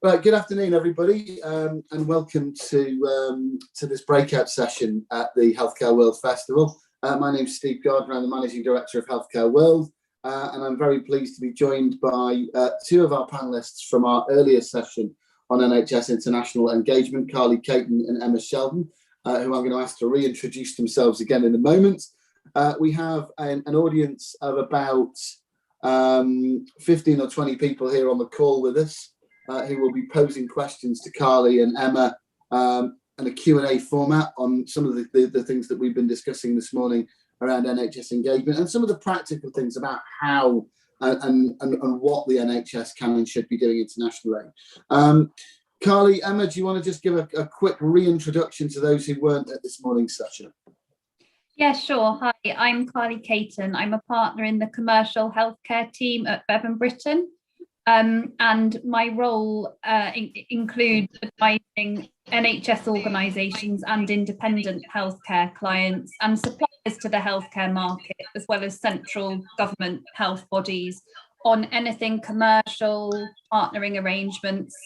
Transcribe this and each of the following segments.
Right, good afternoon, everybody, and welcome to this breakout session at the Healthcare World Festival. My name's Steve Gardner. I'm the Managing Director of Healthcare World, and I'm very pleased to be joined by two of our panellists from our earlier session on NHS International Engagement, Carly Caton and Emma Sheldon, who I'm going to ask to reintroduce themselves again in a moment. We have an audience of about 15 or 20 people here on the call with us, who will be posing questions to Carly and Emma, and a Q&A format on some of the things that we've been discussing this morning around NHS engagement and some of the practical things about how and what the NHS can and should be doing internationally. Carly, Emma, do you want to just give a quick reintroduction to those who weren't at this morning's session? Yeah, sure. Hi, I'm Carly Caton. I'm a partner in the commercial healthcare team at Bevan Britton. And my role includes advising NHS organisations and independent healthcare clients and suppliers to the healthcare market, as well as central government health bodies, on anything commercial, partnering arrangements,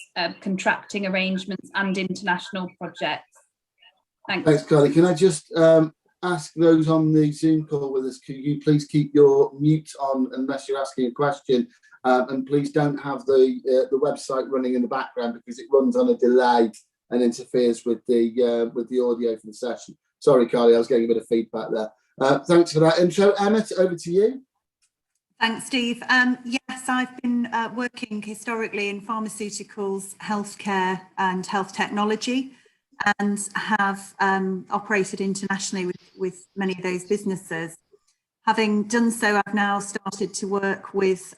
contracting arrangements and international projects. Thanks. Thanks, Carly. Can I just ask those on the Zoom call with us, could you please keep your mute on unless you're asking a question? And please don't have the website running in the background because it runs on a delay and interferes with the audio for the session. Sorry, Carly, I was getting a bit of feedback there. Thanks for that intro. Emma, over to you. Thanks, Steve. Yes, I've been working historically in pharmaceuticals, healthcare and health technology, and have operated internationally with many of those businesses. Having done so, I've now started to work with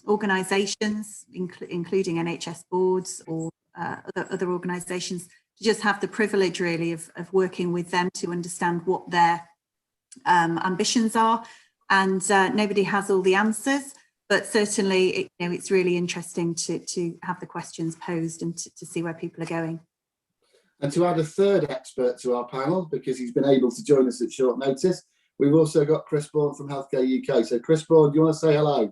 organisations, including NHS boards or other organisations, to just have the privilege really of working with them to understand what their ambitions are. And nobody has all the answers, but certainly it's really interesting to have the questions posed and to see where people are going. And to add a third expert to our panel, because he's been able to join us at short notice, we've also got Chris Bourne from Healthcare UK. So Chris Bourne, do you want to say hello?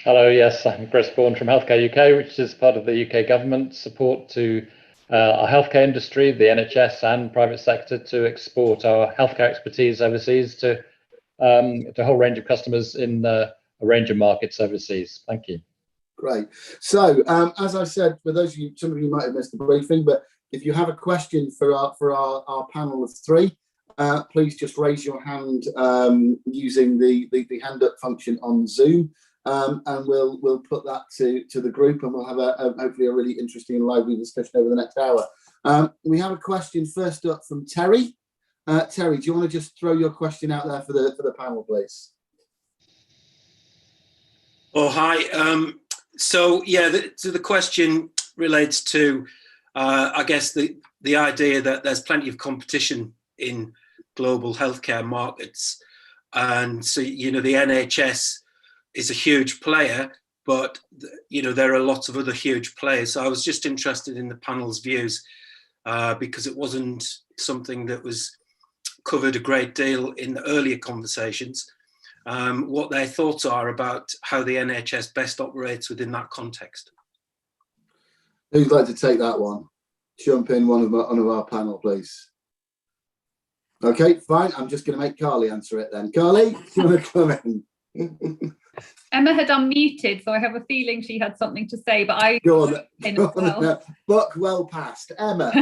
Hello, yes, I'm Chris Bourne from Healthcare UK, which is part of the UK government support to our healthcare industry, the NHS and private sector, to export our healthcare expertise overseas to a whole range of customers in a range of markets overseas. Thank you. Great. So, as I said, for those of you, some of you might have missed the briefing, but if you have a question for our panel of three, please just raise your hand using the hand up function on Zoom, and we'll put that to the group, and we'll have hopefully a really interesting and lively discussion over the next hour. We have a question first up from Terry. Terry, do you want to just throw your question out there for the panel, please? Oh, hi. So yeah, the question relates to, I guess, the idea that there's plenty of competition in global healthcare markets, and so the NHS is a huge player, but there are lots of other huge players. So I was just interested in the panel's views, because it wasn't something that was covered a great deal in the earlier conversations, what their thoughts are about how the NHS best operates within that context. Who'd like to take that one? Jump in, one of our panel, please. Okay, fine. I'm just going to make Carly answer it then. Carly, do you want to come in? Emma had unmuted, so I have a feeling she had something to say, but I go on. Well. Buck well past. Emma.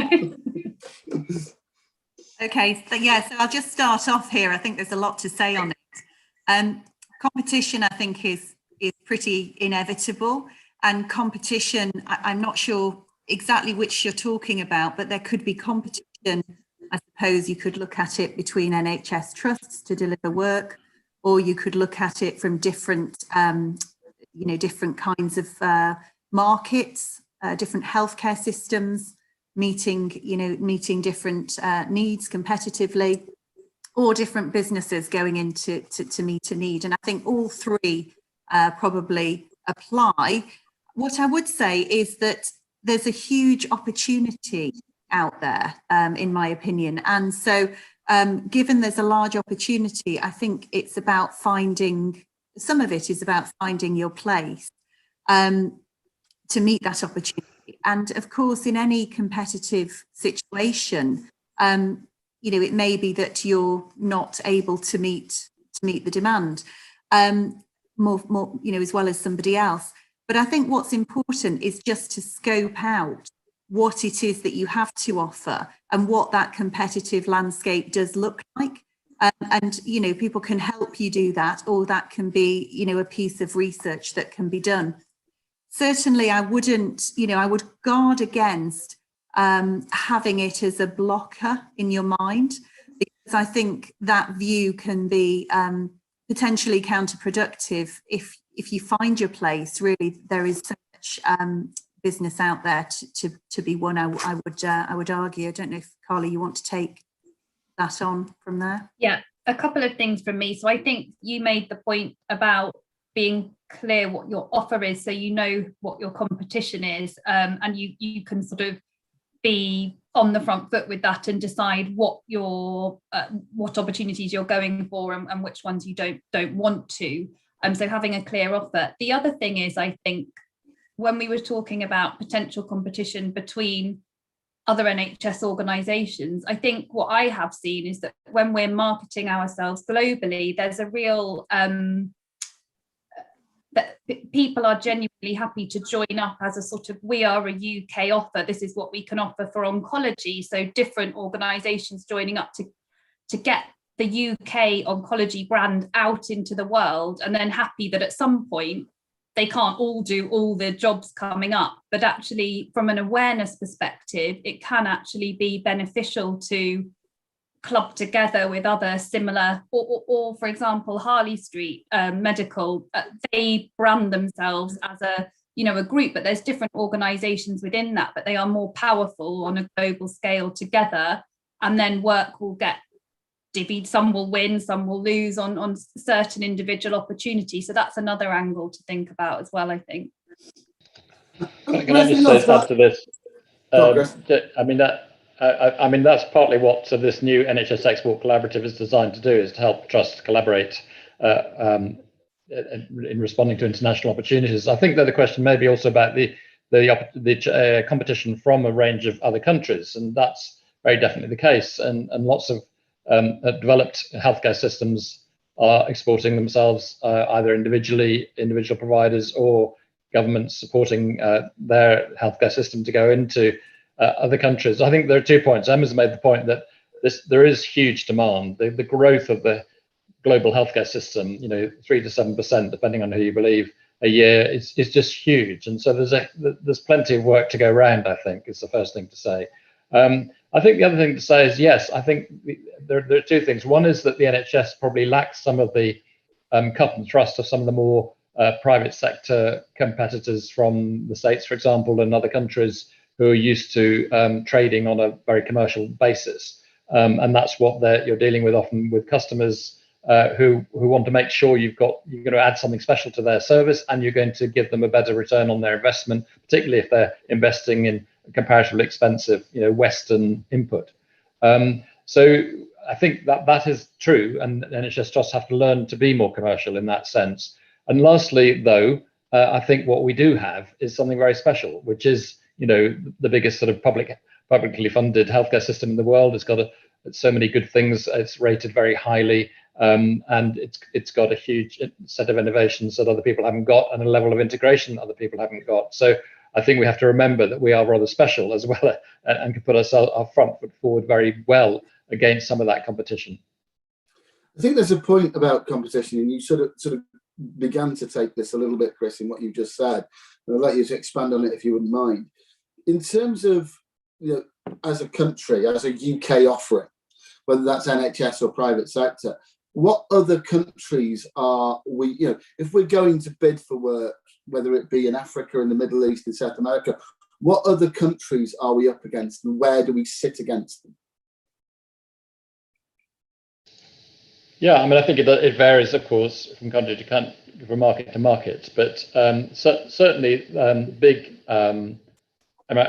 Okay, so yeah, so I'll just start off here. I think there's a lot to say on it. Competition, I think, is pretty inevitable, and competition, I'm not sure exactly which you're talking about, but there could be competition. I suppose you could look at it between NHS trusts to deliver work, or you could look at it from different, different kinds of markets, different healthcare systems, meeting different needs competitively, or different businesses going into to meet a need. And I think all three probably apply. What I would say is that there's a huge opportunity out there, in my opinion. And so given there's a large opportunity, I think it's about some of it is about finding your place. meet that opportunity. And of course, in any competitive situation, it may be that you're not able to meet the demand more, as well as somebody else. But I think what's important is just to scope out what it is that you have to offer and what that competitive landscape does look like. And people can help you do that, or that can be, a piece of research that can be done. Certainly, I wouldn't, I would guard against having it as a blocker in your mind, because I think that view can be potentially counterproductive if you find your place. Really, there is so much business out there to be won. I would argue. I don't know if Carly, you want to take that on from there? Yeah, a couple of things from me. So I think you made the point about being clear what your offer is, so you know what your competition is, and you can sort of be on the front foot with that and decide what opportunities you're going for and which ones you don't want to. So having a clear offer. The other thing is, I think when we were talking about potential competition between other NHS organisations, I think what I have seen is that when we're marketing ourselves globally, there's a real that people are genuinely happy to join up as a sort of, we are a UK offer, this is what we can offer for oncology. So different organisations joining up to get the UK oncology brand out into the world, and then happy that at some point they can't all do all the jobs coming up, but actually from an awareness perspective, it can actually be beneficial to club together with other similar, or for example, Harley Street Medical, they brand themselves as a group, but there's different organisations within that, but they are more powerful on a global scale together, and then work will get divvied. Some will win, some will lose on certain individual opportunities. So that's another angle to think about as well, I think. Can I just add to this? I mean, that's partly what this new NHS Export Collaborative is designed to do, is to help trusts collaborate in responding to international opportunities. I think that the question may be also about the competition from a range of other countries, and that's very definitely the case. And lots of developed healthcare systems are exporting themselves, either individual providers, or governments supporting their healthcare system to go into other countries. I think there are 2 points. Emma's made the point that there is huge demand. The growth of the global healthcare system, 3 to 7%, depending on who you believe, a year is just huge. And so there's plenty of work to go around, I think, is the first thing to say. I think the other thing to say is, yes, I think there are 2 things. One is that the NHS probably lacks some of the cut and thrust of some of the more private sector competitors from the States, for example, and other countries who are used to trading on a very commercial basis. And that's what you're dealing with often, with customers who want to make sure you're going to add something special to their service, and you're going to give them a better return on their investment, particularly if they're investing in comparatively expensive, Western input. So I think that is true, and NHS trusts have to learn to be more commercial in that sense. And lastly, though, I think what we do have is something very special, which is, the biggest sort of publicly funded healthcare system in the world. It's got so many good things. It's rated very highly, and it's got a huge set of innovations that other people haven't got, and a level of integration that other people haven't got. So I think we have to remember that we are rather special as well, and can put our front foot forward very well against some of that competition. I think there's a point about competition, and you sort of began to take this a little bit, Chris, in what you just said, and I'll let you to expand on it if you wouldn't mind. In terms of, as a country, as a UK offering, whether that's NHS or private sector, what other countries are we, if we're going to bid for work, whether it be in Africa, in the Middle East, in South America, what other countries are we up against, and where do we sit against them? Yeah, I mean, I think it varies, of course, from country to country, from market to market, but certainly big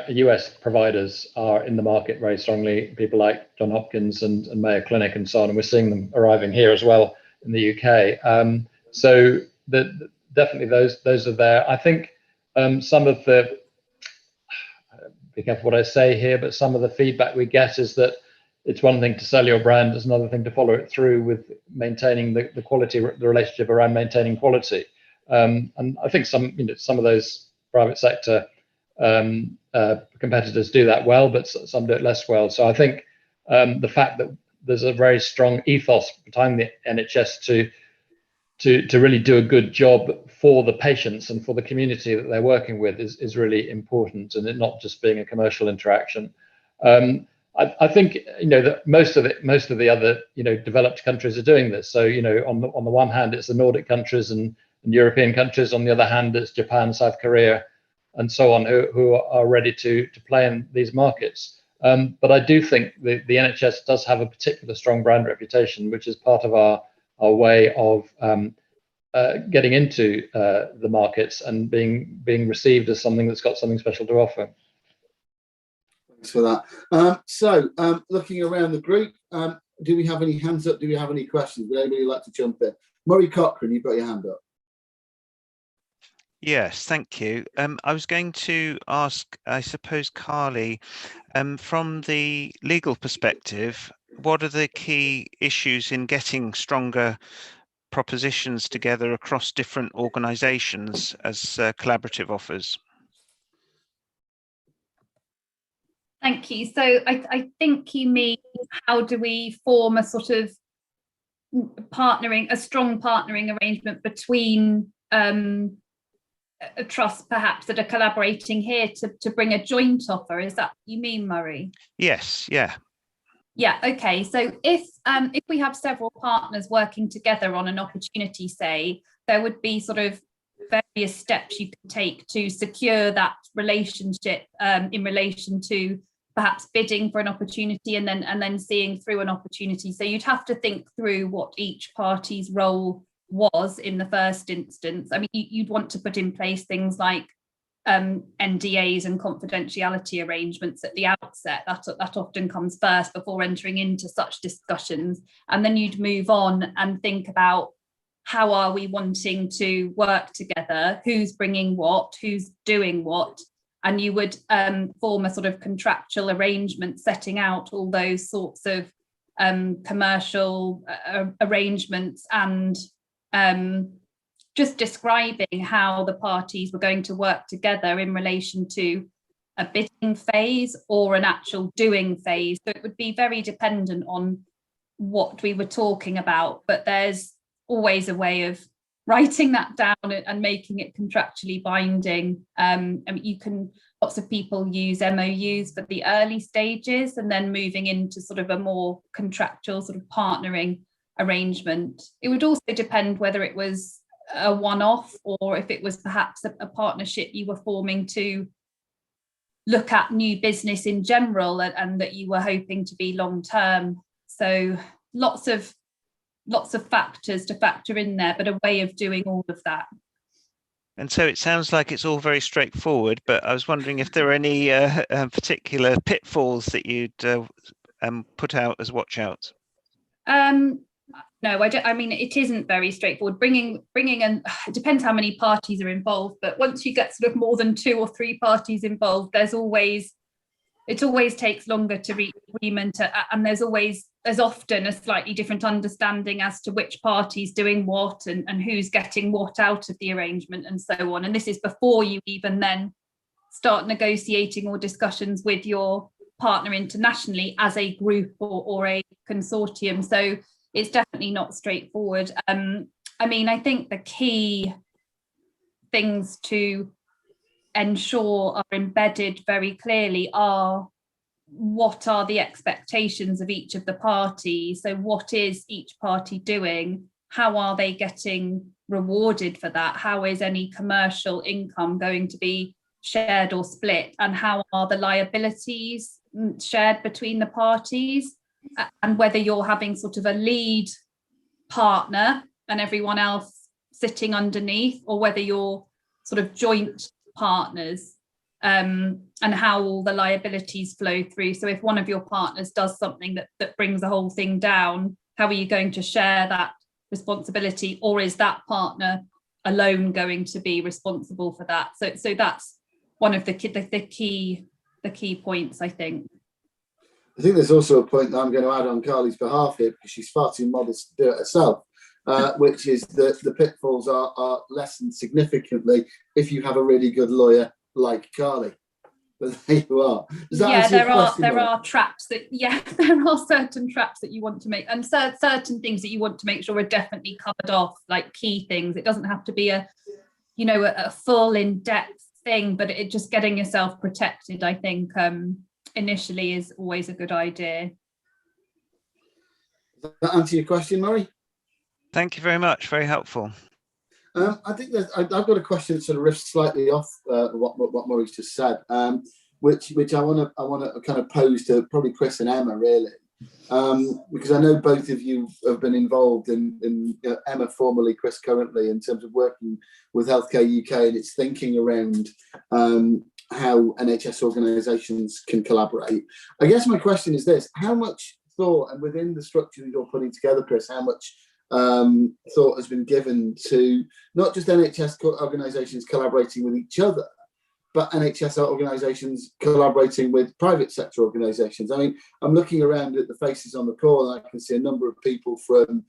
US providers are in the market very strongly, people like Johns Hopkins and Mayo Clinic and so on, and we're seeing them arriving here as well in the UK. So definitely those are there. I think some of the, be careful what I say here, but some of the feedback we get is that it's one thing to sell your brand, it's another thing to follow it through with maintaining the quality, the relationship around maintaining quality. And I think some of those private sector competitors do that well, but some do it less well. So I think the fact that there's a very strong ethos behind the NHS to really do a good job for the patients and for the community that they're working with is really important, and it not just being a commercial interaction. I think that most of the other developed countries are doing this. So on the one hand, it's the Nordic countries and European countries. On the other hand, it's Japan, South Korea, and so on, who are ready to play in these markets. But I do think the NHS does have a particular strong brand reputation, which is part of our way of getting into the markets and being received as something that's got something special to offer. Thanks for that. So looking around the group, do we have any hands up? Do we have any questions? Would anybody like to jump in? Murray Cochrane, you've got your hand up. Yes, thank you. I was going to ask, I suppose, Carly, from the legal perspective, what are the key issues in getting stronger propositions together across different organisations as collaborative offers? Thank you. So I think you mean, how do we form a sort of a strong partnering arrangement between a trust perhaps that are collaborating here to bring a joint offer? Is that what you mean, Murray? Yes, yeah. Yeah, okay. So if we have several partners working together on an opportunity, say, there would be sort of various steps you can take to secure that relationship in relation to perhaps bidding for an opportunity and then seeing through an opportunity. So you'd have to think through what each party's role was in the first instance. I mean, you'd want to put in place things like NDAs and confidentiality arrangements at the outset. That often comes first before entering into such discussions. And then you'd move on and think about, how are we wanting to work together? Who's bringing what? Who's doing what? And you would form a sort of contractual arrangement setting out all those sorts of commercial arrangements and just describing how the parties were going to work together in relation to a bidding phase or an actual doing phase. So it would be very dependent on what we were talking about, but there's always a way of writing that down and making it contractually binding. I mean, lots of people use MOUs for the early stages and then moving into sort of a more contractual sort of partnering arrangement. It would also depend whether it was a one-off or if it was perhaps a partnership you were forming to look at new business in general and that you were hoping to be long-term. So lots of factors to factor in there, but a way of doing all of that. And so it sounds like it's all very straightforward, but I was wondering if there are any particular pitfalls that you'd put out as watch outs. No, I don't. I mean, it isn't very straightforward. Bringing in, it depends how many parties are involved, but once you get sort of more than 2 or 3 parties involved, it always takes longer to reach agreement, and there's often a slightly different understanding as to which party's doing what and who's getting what out of the arrangement and so on. And this is before you even then start negotiating or discussions with your partner internationally as a group or a consortium. So it's definitely not straightforward. I mean, I think the key things to ensure are embedded very clearly are, what are the expectations of each of the parties? So what is each party doing? How are they getting rewarded for that? How is any commercial income going to be shared or split? And how are the liabilities shared between the parties? And whether you're having sort of a lead partner and everyone else sitting underneath, or whether you're sort of joint partners, and how all the liabilities flow through. So if one of your partners does something that brings the whole thing down, how are you going to share that responsibility? Or is that partner alone going to be responsible for that. So that's one of the key points, I think. I think there's also a point that I'm going to add on Carly's behalf here, because she's far too modest to do it herself, which is that the pitfalls are lessened significantly if you have a really good lawyer like Carly. But there you are. There are traps there are certain traps that you want to make, and certain things that you want to make sure are definitely covered off, like key things. It doesn't have to be a full in-depth thing, but it just getting yourself protected, I think, initially is always a good idea. Does that answer your question, Murray? Thank you very much. Very helpful. I think I've got a question that sort of riffs slightly off what Murray's just said, which I want to kind of pose to probably Chris and Emma, really, because I know both of you have been involved in Emma formerly, Chris currently, in terms of working with Healthcare UK and its thinking around how NHS organisations can collaborate. I guess my question is this: how much thought, and within the structure that you're putting together, Chris, how much thought has been given to not just NHS organisations collaborating with each other, but NHS organisations collaborating with private sector organisations? I mean, I'm looking around at the faces on the call, and I can see a number of people from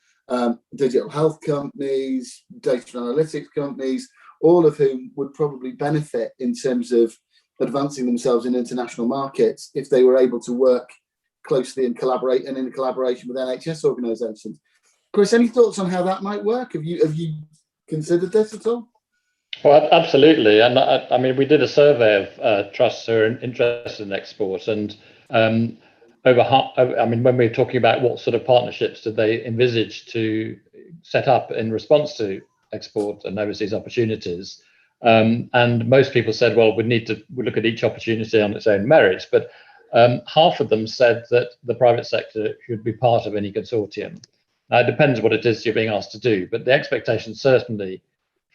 digital health companies, data analytics companies, all of whom would probably benefit in terms of advancing themselves in international markets if they were able to work closely and collaborate, and in collaboration with NHS organisations. Chris, any thoughts on how that might work? Have you considered this at all? Well, absolutely. And I mean, we did a survey of trusts who are interested in export, and over half, I mean, when we're talking about what sort of partnerships did they envisage to set up in response to export and overseas opportunities, and most people said, well, we need to look at each opportunity on its own merits. But half of them said that the private sector should be part of any consortium. Now, it depends what it is you're being asked to do, but the expectation certainly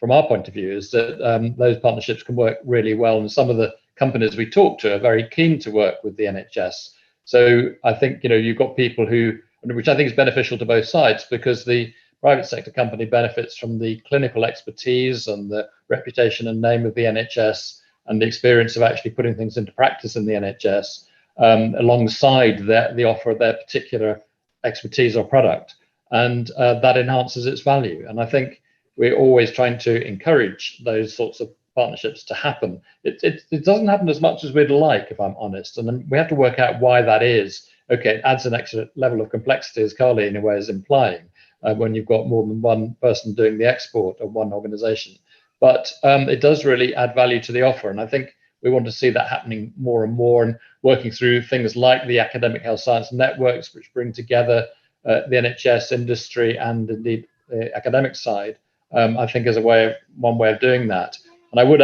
from our point of view is that those partnerships can work really well, and some of the companies we talk to are very keen to work with the NHS. So I think, you've got people who, which I think is beneficial to both sides, because the private sector company benefits from the clinical expertise and the reputation and name of the NHS and the experience of actually putting things into practice in the NHS, alongside the offer of their particular expertise or product. And that enhances its value. And I think we're always trying to encourage those sorts of partnerships to happen. It doesn't happen as much as we'd like, if I'm honest. And then we have to work out why that is. Okay, it adds an extra level of complexity, as Carly in a way is implying, when you've got more than one person doing the export of one organisation. But it does really add value to the offer. And I think we want to see that happening more and more, and working through things like the academic health science networks, which bring together the NHS industry and indeed the academic side, I think is one way of doing that. And I would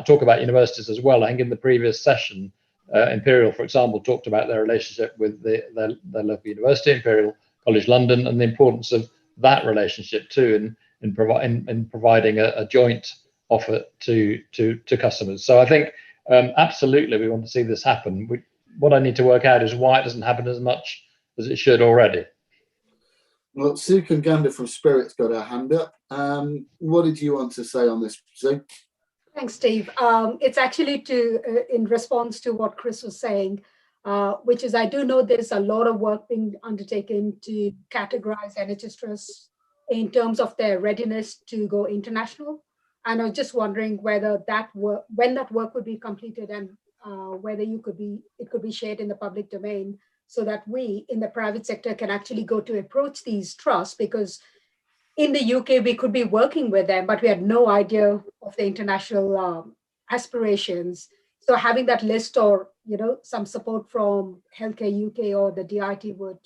talk about universities as well. I think in the previous session, Imperial, for example, talked about their relationship with their local university, Imperial College London, and the importance of that relationship too in providing a joint offer to customers. So I think absolutely we want to see this happen. What I need to work out is why it doesn't happen as much as it should already. Well, Sue Kanganda from Spirit's got her hand up. What did you want to say on this, Sue? Thanks, Steve. It's actually in response to what Chris was saying, which is I do know there's a lot of work being undertaken to categorize NHS trusts in terms of their readiness to go international. And I was just wondering whether when that work would be completed, and whether it could be shared in the public domain, so that we in the private sector can actually go to approach these trusts, because in the UK, we could be working with them, but we had no idea of the international aspirations. So having that list, or some support from Healthcare UK or the DIT would,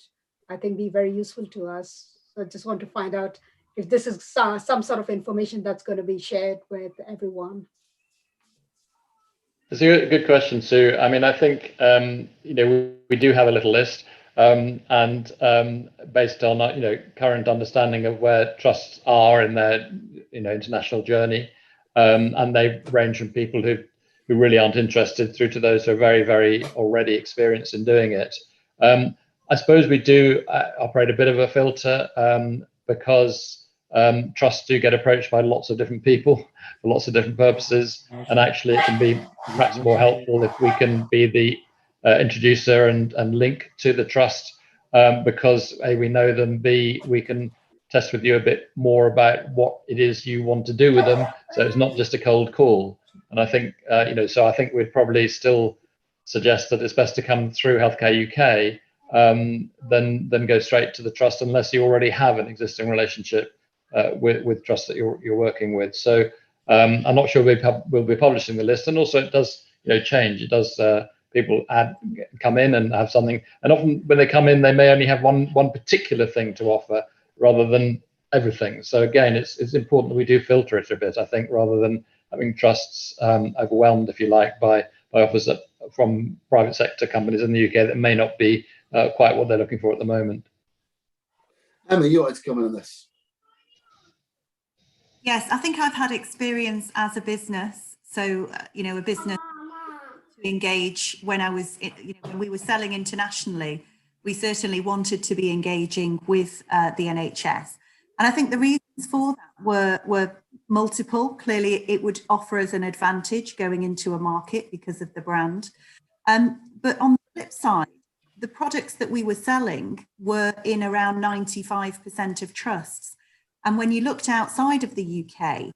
I think, be very useful to us. So I just want to find out if this is some sort of information that's going to be shared with everyone. It's a good question, Sue. I mean, I think we do have a little list. And based on current understanding of where trusts are in their international journey, and they range from people who really aren't interested through to those who are very, very already experienced in doing it. I suppose we do operate a bit of a filter, because trusts do get approached by lots of different people for lots of different purposes, and actually it can be perhaps more helpful if we can be the introducer and link to the trust, because A, we know them, B, we can test with you a bit more about what it is you want to do with them, so it's not just a cold call. And I think so I think we'd probably still suggest that it's best to come through Healthcare UK than go straight to the trust, unless you already have an existing relationship with trust that you're working with. So I'm not sure we'll be publishing the list, and also it does change. It does people come in and have something, and often when they come in, they may only have one particular thing to offer rather than everything. So again, it's important that we do filter it a bit, I think, rather than having trusts overwhelmed, if you like, by offers from private sector companies in the UK that may not be quite what they're looking for at the moment. Emma, you wanted to comment on this? Yes, I think I've had experience as a business. So, a business to engage when I was, when we were selling internationally, we certainly wanted to be engaging with the NHS. And I think the reasons for that were multiple. Clearly, it would offer us an advantage going into a market because of the brand. But on the flip side, the products that we were selling were in around 95% of trusts. And when you looked outside of the UK,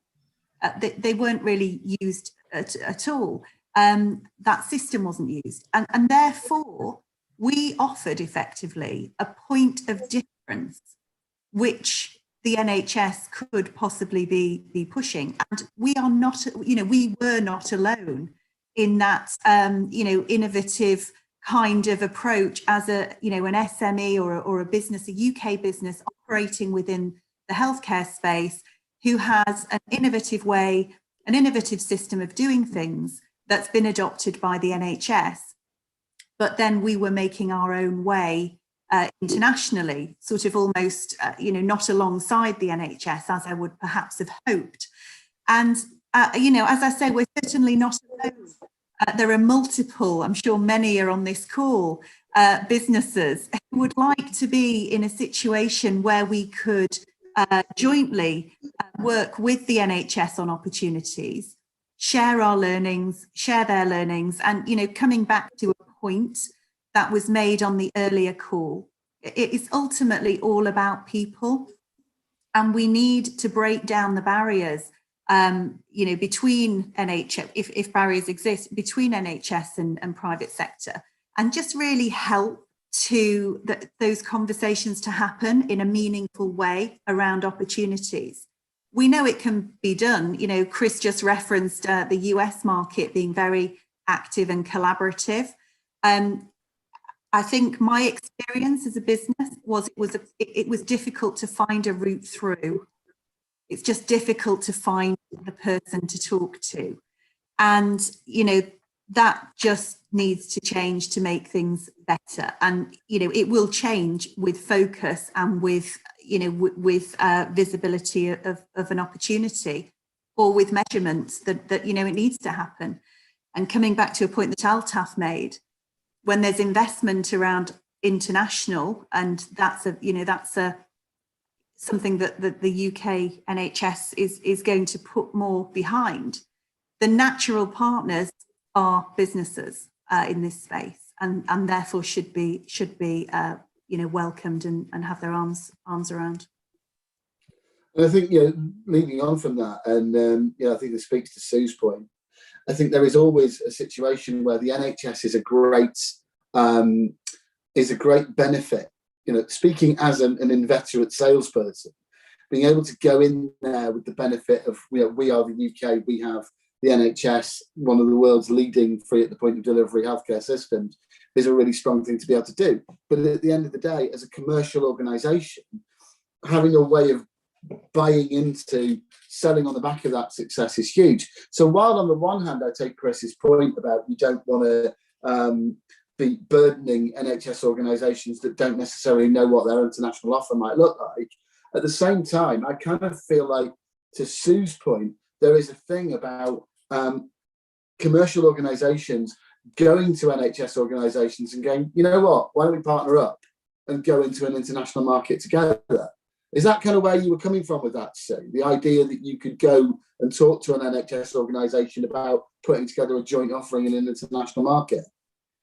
they weren't really used at all. That system wasn't used. And therefore, we offered effectively a point of difference, which the NHS could possibly be pushing. And we are not, we were not alone in that, innovative kind of approach as an SME or a business, a UK business operating within the healthcare space, who has an innovative way, an innovative system of doing things that's been adopted by the NHS. But then we were making our own way internationally, sort of almost, not alongside the NHS as I would perhaps have hoped. And, as I say, we're certainly not alone. There are multiple, I'm sure many are on this call, businesses who would like to be in a situation where we could jointly work with the NHS on opportunities, share our learnings, share their learnings, and, coming back to a point that was made on the earlier call, it is ultimately all about people, and we need to break down the barriers, between NHS, if barriers exist, between NHS and private sector, and just really help to those conversations to happen in a meaningful way around opportunities. We know it can be done. Chris just referenced the US market being very active and collaborative. I think my experience as a business was it was difficult to find a route through. It's just difficult to find the person to talk to. And, that just needs to change to make things better. And, it will change with focus and with, with visibility of an opportunity, or with measurements that it needs to happen. And coming back to a point that Altaf made, when there's investment around international, and that's something that the UK NHS is going to put more behind, the natural partners are businesses in this space, and therefore should be welcomed and have their arms around. And I think leading on from that, and I think this speaks to Sue's point. I think there is always a situation where the NHS is a great benefit. Speaking as an inveterate salesperson, being able to go in there with the benefit of we are the UK, we have the NHS, one of the world's leading free at the point of delivery healthcare systems, is a really strong thing to be able to do. But at the end of the day, as a commercial organisation, having a way of buying into selling on the back of that success is huge. So while on the one hand, I take Chris's point about you don't want to be burdening NHS organisations that don't necessarily know what their international offer might look like, at the same time, I kind of feel like, to Sue's point, there is a thing about commercial organisations going to NHS organisations and going, you know what, why don't we partner up and go into an international market together? Is that kind of where you were coming from with that, Sue? The idea that you could go and talk to an NHS organisation about putting together a joint offering in an international market?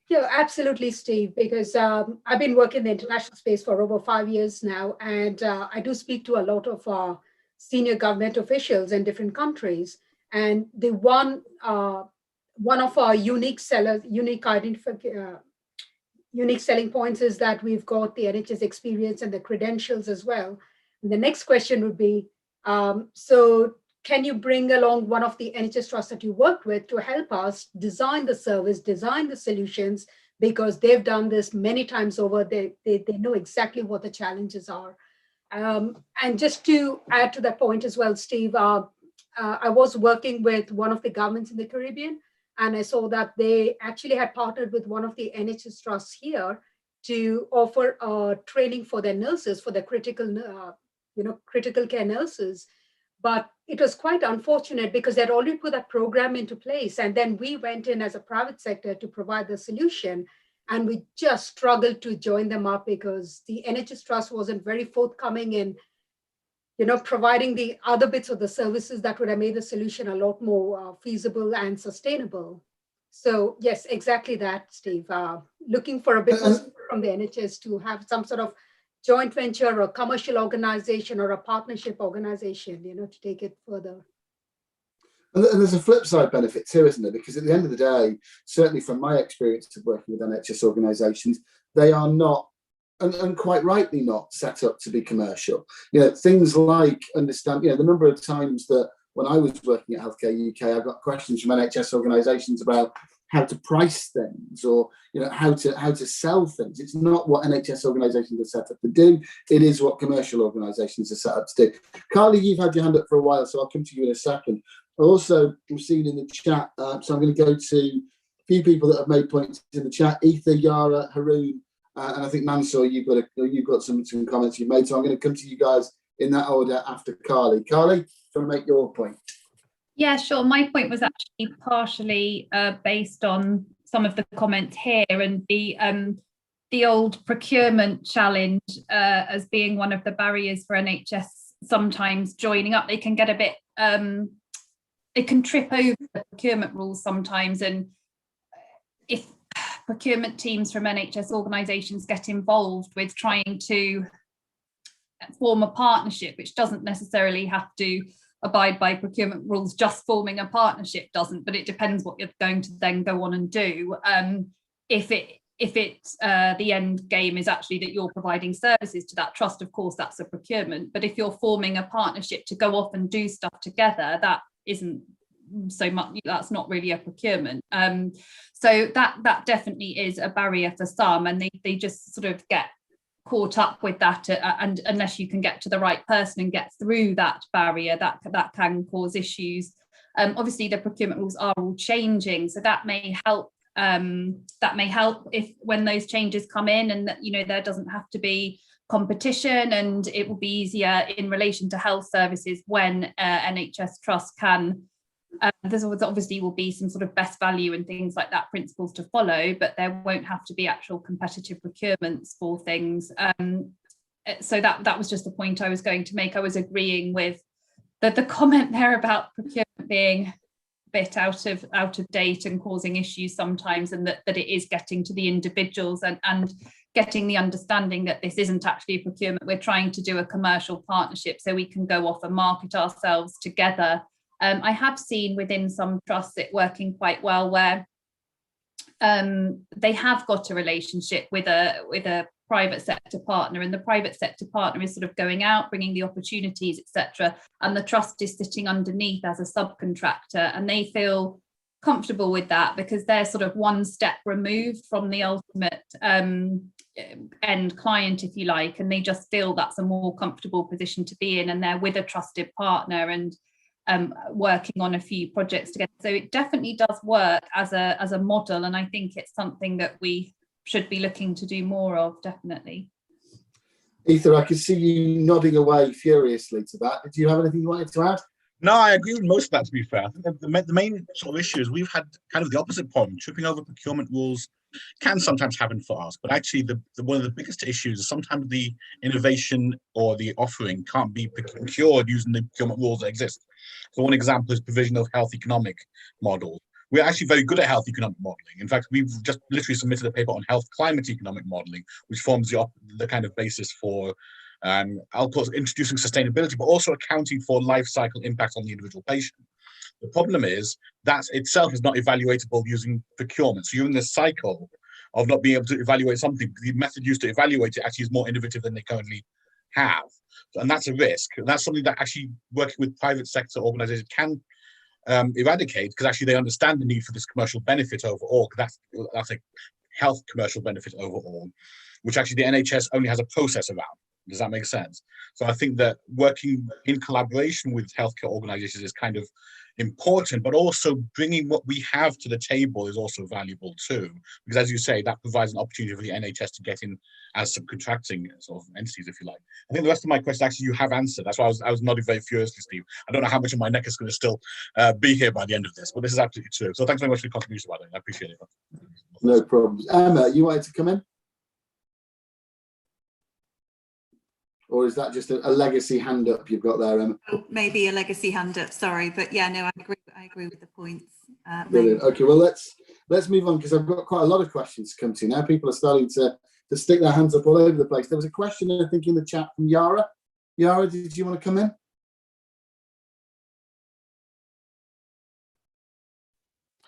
Yeah, absolutely, Steve, because I've been working in the international space for over 5 years now, and I do speak to a lot of senior government officials in different countries. And the one of our unique selling points is that we've got the NHS experience and the credentials as well. And the next question would be, so can you bring along one of the NHS trusts that you worked with to help us design the service, design the solutions, because they've done this many times over. They know exactly what the challenges are. And just to add to that point as well, Steve, I was working with one of the governments in the Caribbean, and I saw that they actually had partnered with one of the NHS trusts here to offer training for their nurses, for the critical care nurses. But it was quite unfortunate because they'd already put that program into place. And then we went in as a private sector to provide the solution. And we just struggled to join them up because the NHS Trust wasn't very forthcoming in, providing the other bits of the services that would have made the solution a lot more feasible and sustainable. So yes, exactly that, Steve. Looking for a bit more from the NHS to have some sort of joint venture or a commercial organization or a partnership organization, to take it further. And there's a flip side benefit too, isn't there? Because at the end of the day, certainly from my experience of working with NHS organisations, they are not, and quite rightly not, set up to be commercial. Things like the number of times that when I was working at Healthcare UK, I got questions from NHS organisations about how to price things or how to sell things. It's not what NHS organisations are set up to do. It is what commercial organisations are set up to do. Carly, you've had your hand up for a while, so I'll come to you in a second. Also, we've seen in the chat, so I'm going to go to a few people that have made points in the chat. Ether, Yara, Haroon, and I think Mansour, you've got some comments you've made. So I'm going to come to you guys in that order after Carly. Carly, try to make your point. Yeah, sure. My point was actually partially based on some of the comments here and the old procurement challenge as being one of the barriers for NHS sometimes joining up. They can get a bit, they can trip over the procurement rules sometimes. And if procurement teams from NHS organisations get involved with trying to form a partnership, which doesn't necessarily have to abide by procurement rules, just forming a partnership doesn't, but it depends what you're going to then go on and do. If the end game is actually that you're providing services to that trust, of course that's a procurement. But if you're forming a partnership to go off and do stuff together, that isn't so much, that's not really a procurement. So that definitely is a barrier for some, and they just sort of get caught up with that, and unless you can get to the right person and get through that barrier, that can cause issues. Obviously the procurement rules are all changing, so that may help if when those changes come in, and that there doesn't have to be competition, and it will be easier in relation to health services when NHS trusts can. There's obviously will be some sort of best value and things like that, principles to follow, but there won't have to be actual competitive procurements for things. So that was just the point I was going to make. I was agreeing with the comment there about procurement being a bit out of date and causing issues sometimes, and that it is getting to the individuals and getting the understanding that this isn't actually a procurement. We're trying to do a commercial partnership so we can go off and market ourselves together. I have seen within some trusts it working quite well, where they have got a relationship with a private sector partner, and the private sector partner is sort of going out, bringing the opportunities, etc., and the trust is sitting underneath as a subcontractor, and they feel comfortable with that because they're sort of one step removed from the ultimate end client, if you like, and they just feel that's a more comfortable position to be in, and they're with a trusted partner and working on a few projects together. So it definitely does work as a model, and I think it's something that we should be looking to do more of, definitely. Ether, I can see you nodding away furiously to that. Did you have anything you wanted to add? No, I agree with most of that, to be fair. I think the main sort of issue is we've had kind of the opposite problem, tripping over procurement rules can sometimes happen for us, but actually one of the biggest issues is sometimes the innovation or the offering can't be procured using the procurement rules that exist. So one example is provision of health economic models. We're actually very good at health economic modeling. In fact, we've just literally submitted a paper on health climate economic modeling, which forms the kind of basis for I'll call it introducing sustainability, but also accounting for life cycle impacts on the individual patient. The problem is that itself is not evaluatable using procurement. So you're in this cycle of not being able to evaluate something. The method used to evaluate it actually is more innovative than they currently have. And that's a risk. And that's something that actually working with private sector organizations can eradicate, because actually they understand the need for this commercial benefit overall. That's a health commercial benefit overall, which actually the NHS only has a process around. Does that make sense? So I think that working in collaboration with healthcare organizations is kind of important, but also bringing what we have to the table is also valuable too, because as you say, that provides an opportunity for the NHS to get in as subcontracting sort of entities, if you like. I think the rest of my question actually you have answered. That's why I was nodding very furiously, Steve. I don't know how much of my neck is going to still be here by the end of this, but this is absolutely true. So thanks very much for your contribution, by the way. I appreciate it. No problems. Emma, you wanted to come in? Or is that just a legacy hand up you've got there, Emma? Oh, maybe a legacy hand up, sorry, but yeah, no, I agree with the points. Brilliant. Okay, well let's move on, because I've got quite a lot of questions to come to now. People are starting to stick their hands up all over the place. There was a question, I think, in the chat from Yara. Yara, did you want to come in?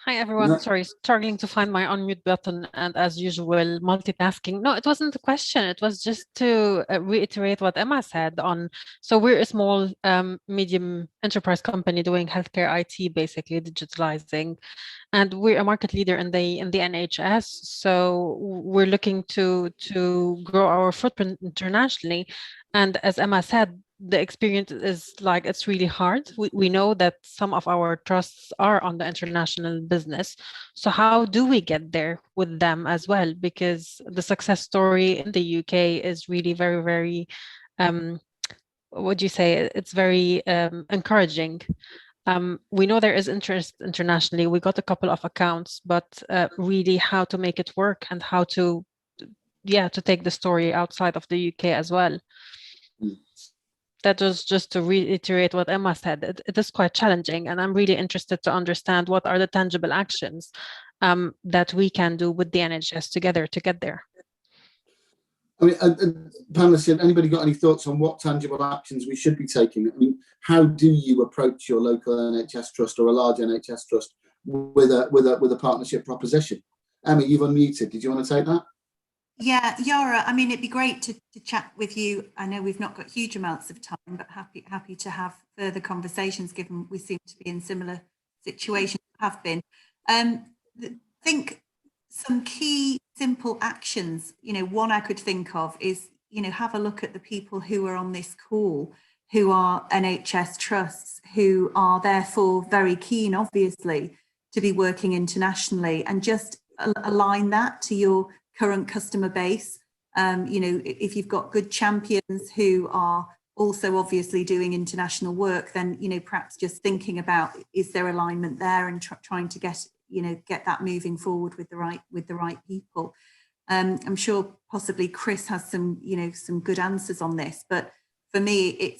Hi everyone, No. sorry, struggling to find my unmute button and as usual multitasking. No, it wasn't a question, it was just to reiterate what Emma said on, so we're a small medium enterprise company doing healthcare IT, basically digitalizing, and we're a market leader in the NHS, so we're looking to grow our footprint internationally. And as Emma said, the experience is like, it's really hard. We know that some of our trusts are on the international business. So how do we get there with them as well? Because the success story in the UK is really very, very, what do you say? It's very encouraging. We know there is interest internationally. We got a couple of accounts, but really how to make it work and how to take the story outside of the UK as well. That was just to reiterate what Emma said. It is quite challenging, and I'm really interested to understand what are the tangible actions that we can do with the NHS together to get there. I mean, panelists, anybody got any thoughts on what tangible actions we should be taking? I mean, how do you approach your local NHS trust or a large NHS trust with a partnership proposition? Emma, you've unmuted. Did you want to take that? Yeah, Yara, I mean, it'd be great to chat with you. I know we've not got huge amounts of time, but happy to have further conversations, given we seem to be in similar situations, have been. I think some key simple actions, one I could think of is, have a look at the people who are on this call, who are NHS trusts, who are therefore very keen, obviously, to be working internationally, and just align that to your current customer base. If you've got good champions who are also obviously doing international work, then perhaps just thinking about, is there alignment there, and trying to get that moving forward with the right people. I'm sure possibly Chris has some good answers on this, but for me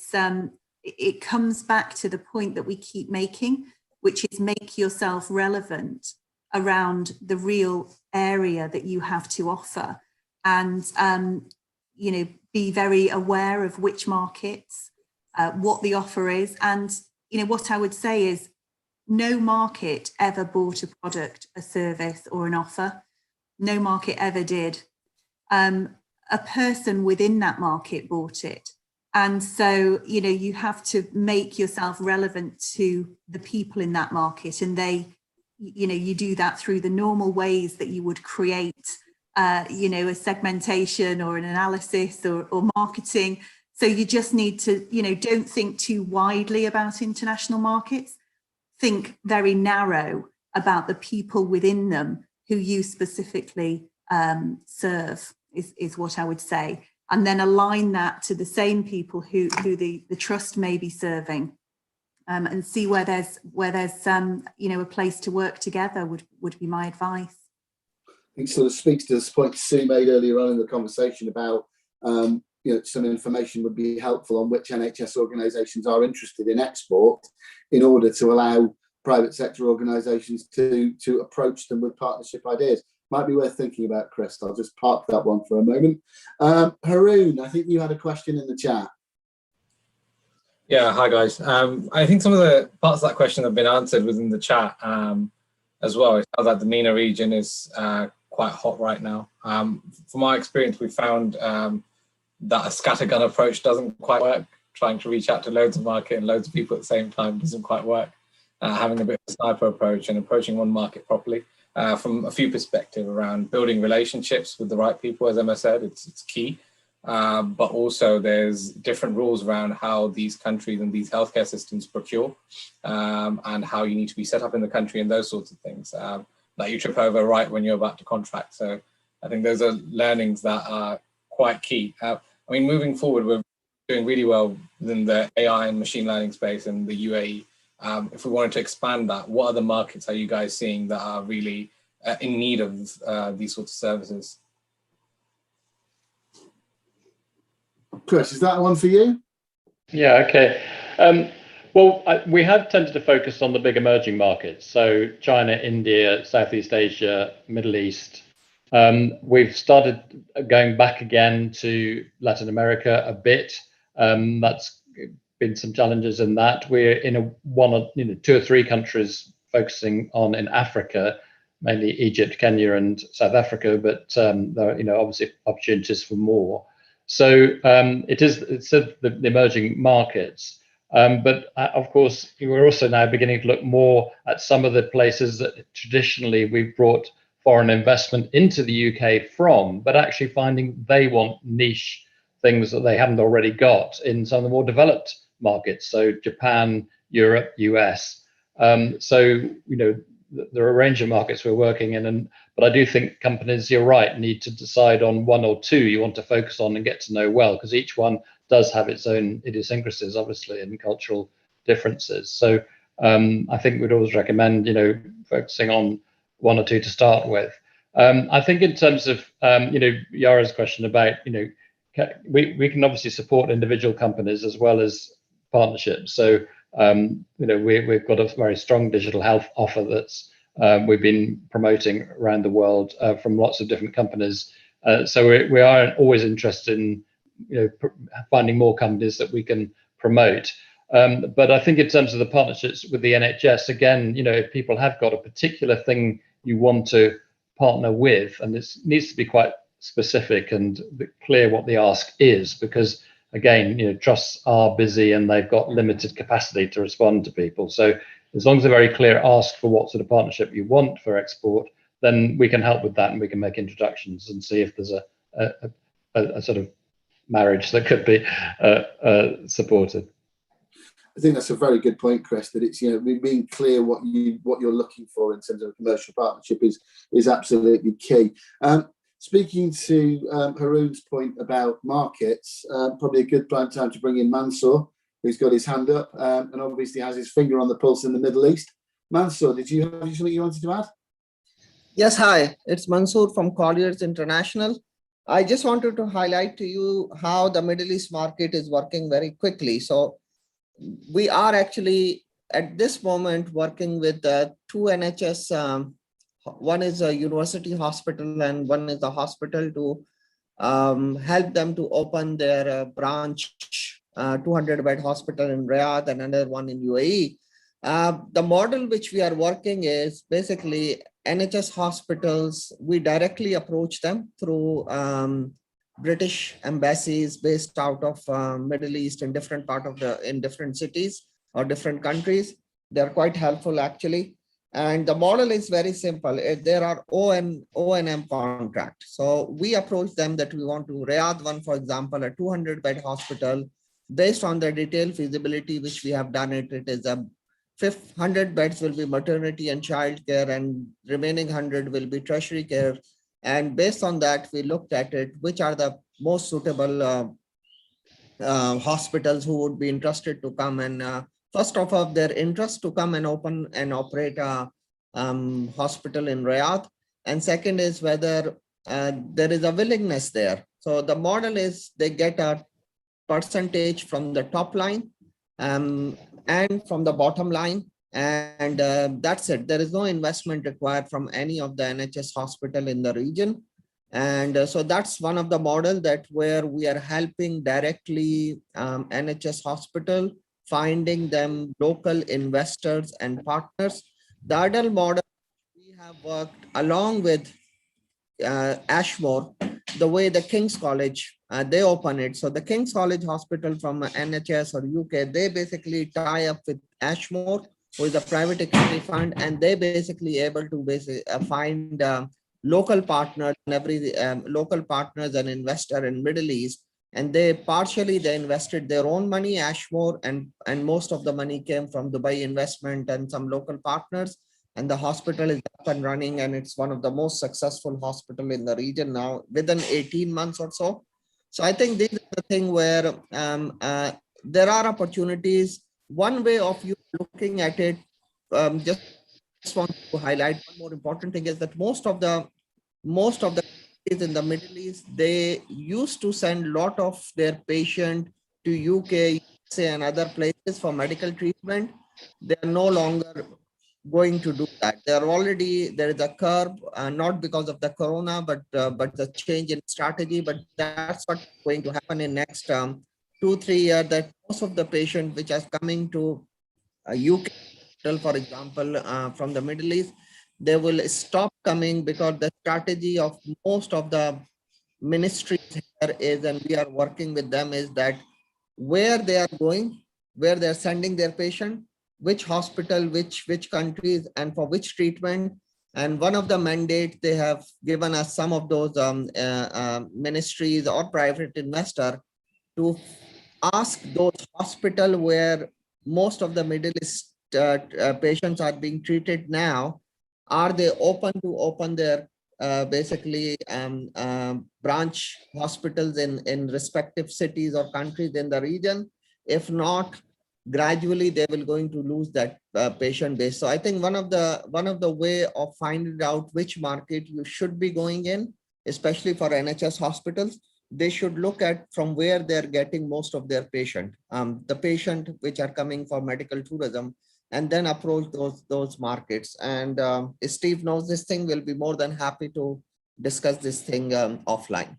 it comes back to the point that we keep making, which is make yourself relevant around the real area that you have to offer, and be very aware of which markets, what the offer is. And what I would say is, no market ever bought a product, a service, or an offer. No market ever did. A person within that market bought it. And so, you have to make yourself relevant to the people in that market, and you do that through the normal ways that you would create, a segmentation or an analysis or marketing. So you just need to, don't think too widely about international markets. Think very narrow about the people within them who you specifically serve, is what I would say. And then align that to the same people who the trust may be serving. And see where there's a place to work together would be my advice. think sort of speaks to this point Sue made earlier on in the conversation about some information would be helpful on which NHS organisations are interested in export in order to allow private sector organisations to approach them with partnership ideas. Might be worth thinking about, Chris. I'll just park that one for a moment. Haroon, I think you had a question in the chat. Yeah, hi guys. I think some of the parts of that question have been answered within the chat as well. It sounds like the MENA region is quite hot right now. From my experience, we found that a scattergun approach doesn't quite work. Trying to reach out to loads of market and loads of people at the same time doesn't quite work. Having a bit of a sniper approach and approaching one market properly from a few perspectives around building relationships with the right people, as Emma said, it's key. But also there's different rules around how these countries and these healthcare systems procure and how you need to be set up in the country and those sorts of things that you trip over right when you're about to contract. So I think those are learnings that are quite key. I mean, moving forward, we're doing really well within the AI and machine learning space in the UAE. If we wanted to expand that, what other markets are you guys seeing that are really in need of these sorts of services? Chris, is that one for you? Yeah, okay. We have tended to focus on the big emerging markets. So China, India, Southeast Asia, Middle East. We've started going back again to Latin America a bit. That's been some challenges in that. We're in two or three countries focusing on in Africa, mainly Egypt, Kenya, and South Africa. But there are obviously opportunities for more. So it's the emerging markets. But of course, we're also now beginning to look more at some of the places that traditionally we've brought foreign investment into the UK from, but actually finding they want niche things that they haven't already got in some of the more developed markets. So Japan, Europe, US. There are a range of markets we're working in, but I do think companies, you're right, need to decide on one or two you want to focus on and get to know well, because each one does have its own idiosyncrasies, obviously, and cultural differences. So I think we'd always recommend, focusing on one or two to start with. I think in terms of, Yara's question about, we can obviously support individual companies as well as partnerships. So, we've got a very strong digital health offer that's we've been promoting around the world from lots of different companies. So we are always interested in finding more companies that we can promote. But I think in terms of the partnerships with the NHS, again, if people have got a particular thing you want to partner with, and this needs to be quite specific and clear what the ask is, because again, trusts are busy and they've got limited capacity to respond to people. So as long as a very clear ask for what sort of partnership you want for export, then we can help with that and we can make introductions and see if there's a sort of marriage that could be supported. I think that's a very good point, Chris, that it's, being clear what you're looking for in terms of a commercial partnership is absolutely key. Speaking to Haroon's point about markets, probably a good time to bring in Mansour, who's got his hand up and obviously has his finger on the pulse in the Middle East. Mansour, did you have something you wanted to add? Yes, hi, it's Mansour from Colliers International. I just wanted to highlight to you how the Middle East market is working very quickly. So we are actually at this moment working with two NHS. One is a university hospital and one is a hospital to help them to open their branch, 200-bed hospital in Riyadh and another one in UAE. The model which we are working is basically NHS hospitals. We directly approach them through British embassies based out of Middle East in different cities or different countries. They're quite helpful actually. And the model is very simple. There are O&M contract. So we approach them that we want to Riyadh one, for example, a 200-bed hospital. Based on the detailed feasibility, which we have done it is 100 beds will be maternity and child care and remaining 100 will be tertiary care. And based on that, we looked at it, which are the most suitable hospitals who would be interested to come and first off of their interest to come and open and operate a hospital in Riyadh. And second is whether there is a willingness there. So the model is they get a percentage from the top line and from the bottom line. And that's it. There is no investment required from any of the NHS hospital in the region. And so that's one of the model that where we are helping directly NHS hospital, finding them local investors and partners. The other model we have worked along with Ashmore, the way the King's College, they open it. So the King's College Hospital from NHS or UK, they basically tie up with Ashmore, who is a private equity fund, and they basically able to basically find local partners and local partners and investor in Middle East. And they invested their own money, Ashmore, and most of the money came from Dubai investment and some local partners. And the hospital is up and running, and it's one of the most successful hospital in the region now within 18 months or so. So I think this is the thing where there are opportunities. One way of you looking at it, just want to highlight one more important thing is that most of the countries in the Middle East, they used to send a lot of their patient to UK, USA, and other places for medical treatment. They are no longer going to do that. There is a curve, not because of the corona, but the change in strategy. But that's what's going to happen in next 2-3 years, that most of the patients which are coming to UK, for example, from the Middle East, they will stop coming because the strategy of most of the ministries here is, and we are working with them, is that where they are going, where they're sending their patient, which hospital, which countries, and for which treatment. And one of the mandates they have given us some of those ministries or private investor to ask those hospitals where most of the Middle East patients are being treated now, are they open to open their branch hospitals in respective cities or countries in the region? If not, gradually they will going to lose that patient base. So I think one of the way of finding out which market you should be going in, especially for NHS hospitals, they should look at from where they're getting most of their patient, the patient which are coming for medical tourism, and then approach those markets. And Steve knows this thing. We'll be more than happy to discuss this thing offline.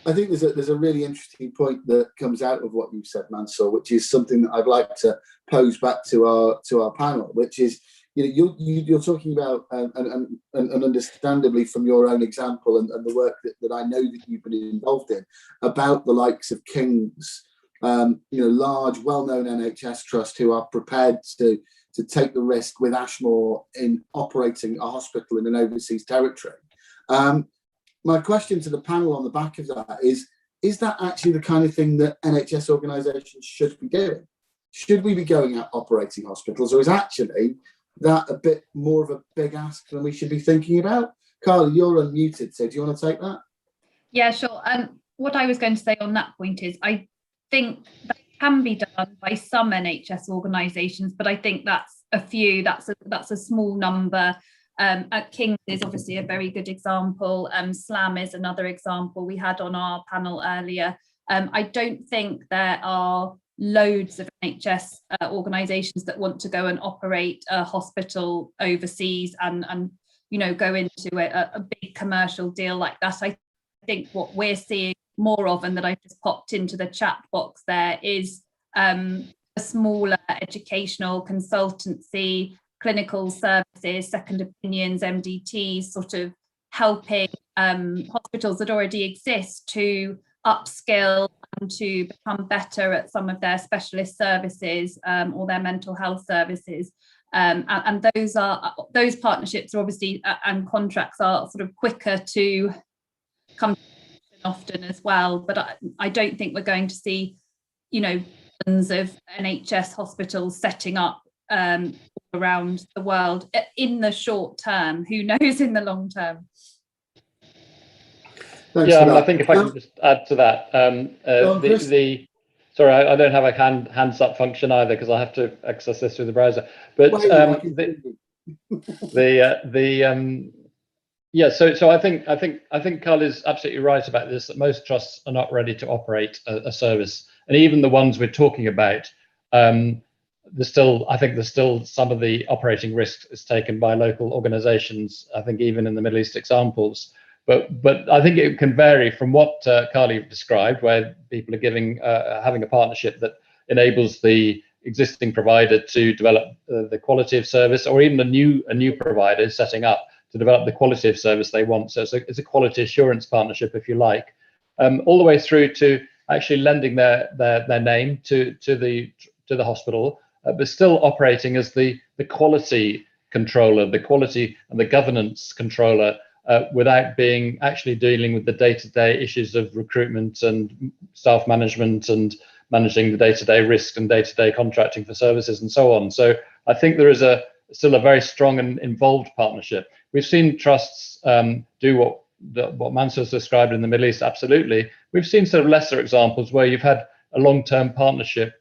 I think there's a really interesting point that comes out of what you've said, Mansoor, which is something that I'd like to pose back to our panel, which is, you're talking about, and understandably from your own example and the work that I know that you've been involved in, about the likes of King's, large, well-known NHS trust who are prepared to take the risk with Ashmore in operating a hospital in an overseas territory. My question to the panel on the back of that is that actually the kind of thing that NHS organisations should be doing? Should we be going out operating hospitals, or is actually that a bit more of a big ask than we should be thinking about? Carly, you're unmuted, so do you want to take that? Yeah, sure. What I was going to say on that point is I think that can be done by some NHS organisations, but I think that's a few, that's a small number. At King's is obviously a very good example. SLAM is another example we had on our panel earlier. I don't think there are loads of NHS organisations that want to go and operate a hospital overseas and go into a big commercial deal like that. I think what we're seeing more of, and that I just popped into the chat box there, is a smaller educational consultancy, clinical services, second opinions, MDTs, sort of helping hospitals that already exist to upskill and to become better at some of their specialist services or their mental health services. And those partnerships are obviously, and contracts are sort of quicker to come often as well. But I don't think we're going to see, tons of NHS hospitals setting up around the world in the short term. Who knows in the long term? Thanks I think if I can just add to that, sorry, I don't have a hands up function either because I have to access this through the browser. But Yeah, so I think Carl is absolutely right about this, that most trusts are not ready to operate a service, and even the ones we're talking about, there's still some of the operating risk is taken by local organisations. I think even in the Middle East examples, but I think it can vary from what Carly described, where people are having a partnership that enables the existing provider to develop the quality of service, or even a new provider setting up to develop the quality of service they want. So it's a quality assurance partnership, if you like, all the way through to actually lending their name to the hospital, but still operating as the quality controller, the quality and the governance controller, without being actually dealing with the day-to-day issues of recruitment and staff management and managing the day-to-day risk and day-to-day contracting for services and so on. So I think there is still a very strong and involved partnership. We've seen trusts do what Mansour's described in the Middle East, absolutely. We've seen sort of lesser examples where you've had a long-term partnership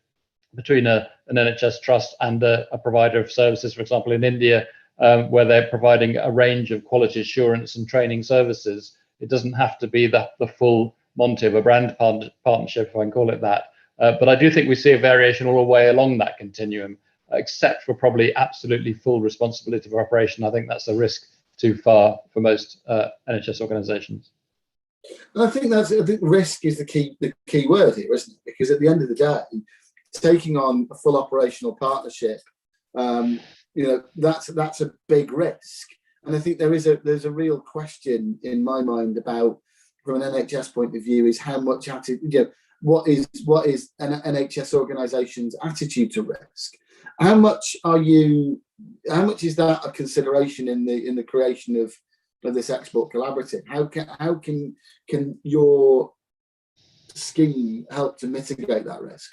between an NHS trust and a provider of services, for example, in India, where they're providing a range of quality assurance and training services. It doesn't have to be the full Monty of a brand partnership, if I can call it that. But I do think we see a variation all the way along that continuum, except for probably absolutely full responsibility for operation. I think that's a risk too far for most NHS organisations. I think risk is the key word here, isn't it? Because at the end of the day, taking on a full operational partnership, that's a big risk. And I think there's a real question in my mind about, from an NHS point of view, is how much what is an NHS organisation's attitude to risk? How much is that a consideration in the creation of this export collaborative? How can your scheme help to mitigate that risk?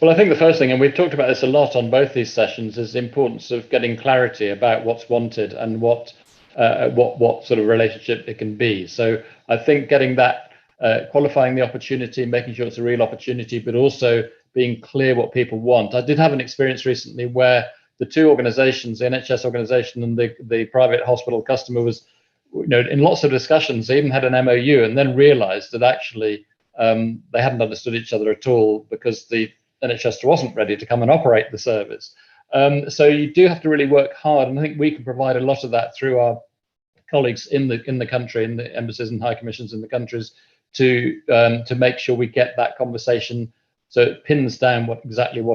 Well, I think the first thing, and we've talked about this a lot on both these sessions, is the importance of getting clarity about what's wanted and what sort of relationship it can be. So I think getting that, qualifying the opportunity, making sure it's a real opportunity, but also being clear what people want. I did have an experience recently where the two organisations, the NHS organisation and the private hospital customer, was, in lots of discussions, they even had an MOU and then realised that actually they hadn't understood each other at all, because the NHS wasn't ready to come and operate the service. So you do have to really work hard, and I think we can provide a lot of that through our colleagues in the country, in the embassies and high commissions in the countries, to make sure we get that conversation so it pins down what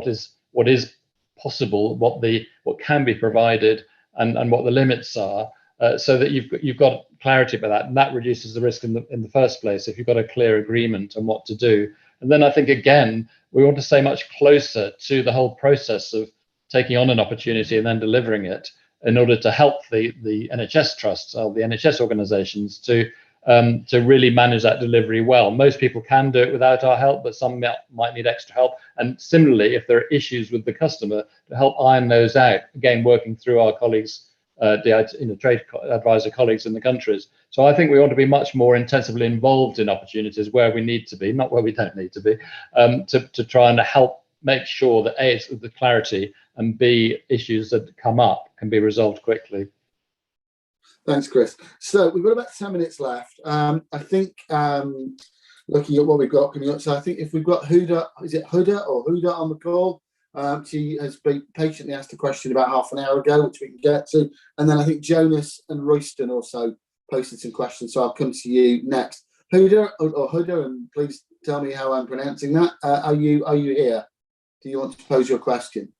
is possible, what can be provided, and what the limits are, so that you've got clarity about that, and that reduces the risk in the first place if you've got a clear agreement on what to do. And then I think, again, we want to stay much closer to the whole process of taking on an opportunity and then delivering it, in order to help the NHS trusts or the NHS organisations to really manage that delivery well. Most people can do it without our help, but some might need extra help. And similarly, if there are issues with the customer, to help iron those out, again, working through our colleagues, trade advisor colleagues in the countries. So I think we want to be much more intensively involved in opportunities where we need to be, not where we don't need to be, to try and help make sure that A, it's the clarity, and B, issues that come up can be resolved quickly. Thanks, Chris. So we've got about 10 minutes left. I think looking at what we've got coming up, so I think if we've got Huda, is it Huda on the call? She has been patiently asked a question about half an hour ago, which we can get to. And then I think Jonas and Royston also posted some questions, so I'll come to you next. Huda, and please tell me how I'm pronouncing that. Are you here? Do you want to pose your question?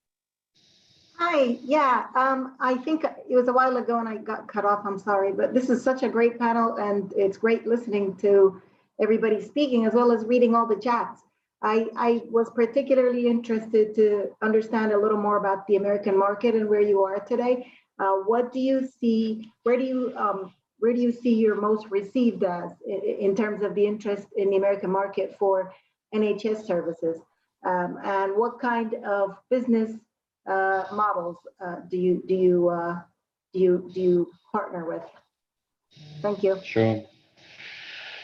Hi, yeah, I think it was a while ago and I got cut off, I'm sorry, but this is such a great panel and it's great listening to everybody speaking as well as reading all the chats. I was particularly interested to understand a little more about the American market and where you are today. What do you see, where do you see you're most received as in terms of the interest in the American market for NHS services? And what kind of business models do you partner with? Thank you. Sure.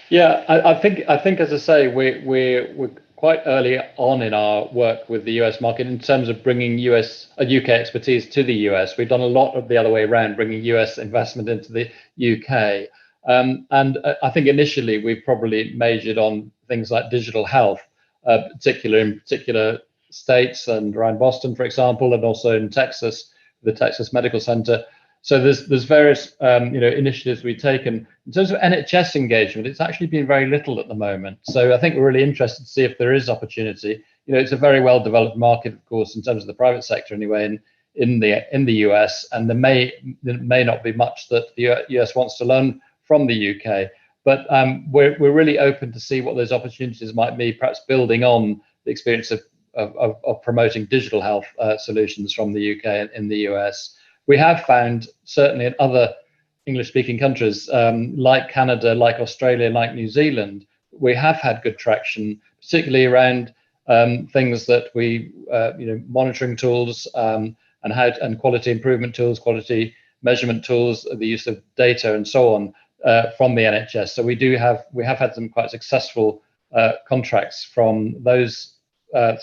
Yeah, I think as I say, we're quite early on in our work with the US market in terms of bringing UK expertise to the US. We've done a lot of the other way around, bringing US investment into the UK. And I think initially we probably majored on things like digital health, in particular states and around Boston, for example, and also in Texas, the Texas Medical Center. So there's various initiatives we've taken. In terms of NHS engagement, it's actually been very little at the moment. So I think we're really interested to see if there is opportunity. It's a very well developed market, of course, in terms of the private sector anyway, in the US, and there may not be much that the US wants to learn from the UK. But we're really open to see what those opportunities might be, perhaps building on the experience of promoting digital health solutions from the UK in the US. We have found, certainly in other English-speaking countries, like Canada, like Australia, like New Zealand, we have had good traction, particularly around things that we, monitoring tools and quality improvement tools, quality measurement tools, the use of data and so on from the NHS. So we have had some quite successful contracts from those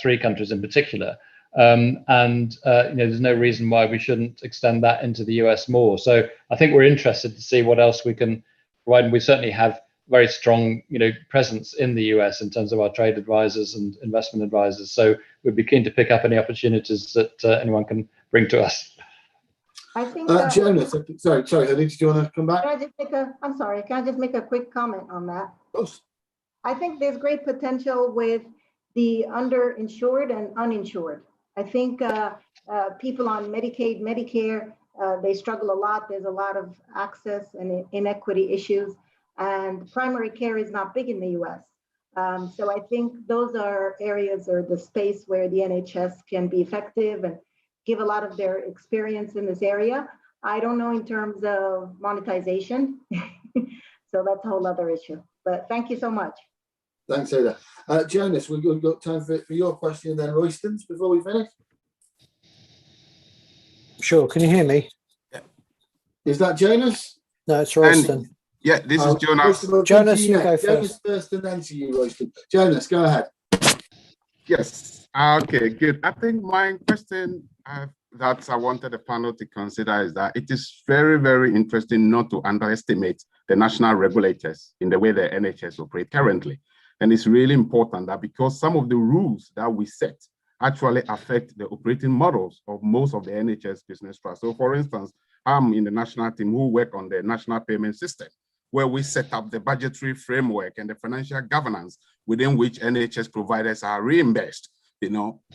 3 countries in particular. There's no reason why we shouldn't extend that into the US more. So I think we're interested to see what else we can provide. And we certainly have very strong, presence in the US in terms of our trade advisors and investment advisors. So we'd be keen to pick up any opportunities that anyone can bring to us. I think Jonas, sorry, Honey, did you want to come back? Can I just make a quick comment on that? Of course. I think there's great potential with the underinsured and uninsured. I think people on Medicaid, Medicare, they struggle a lot. There's a lot of access and inequity issues, and primary care is not big in the US. So I think those are areas or the space where the NHS can be effective and give a lot of their experience in this area. I don't know in terms of monetization. So that's a whole other issue, but thank you so much. Thanks, Ada. Jonas, we've got time for your question, then Royston's before we finish. Sure, can you hear me? Is that Jonas? No, it's Royston. Yeah, this is Jonas. Jonas, you go Jonas first and then to you, Royston. Jonas, go ahead. Yes, okay, good. I think my question that I wanted the panel to consider is that it is very, very interesting not to underestimate the national regulators in the way the NHS operate currently. And it's really important that because some of the rules that we set actually affect the operating models of most of the NHS business trusts. So for instance, I'm in the national team who work on the national payment system, where we set up the budgetary framework and the financial governance within which NHS providers are reimbursed.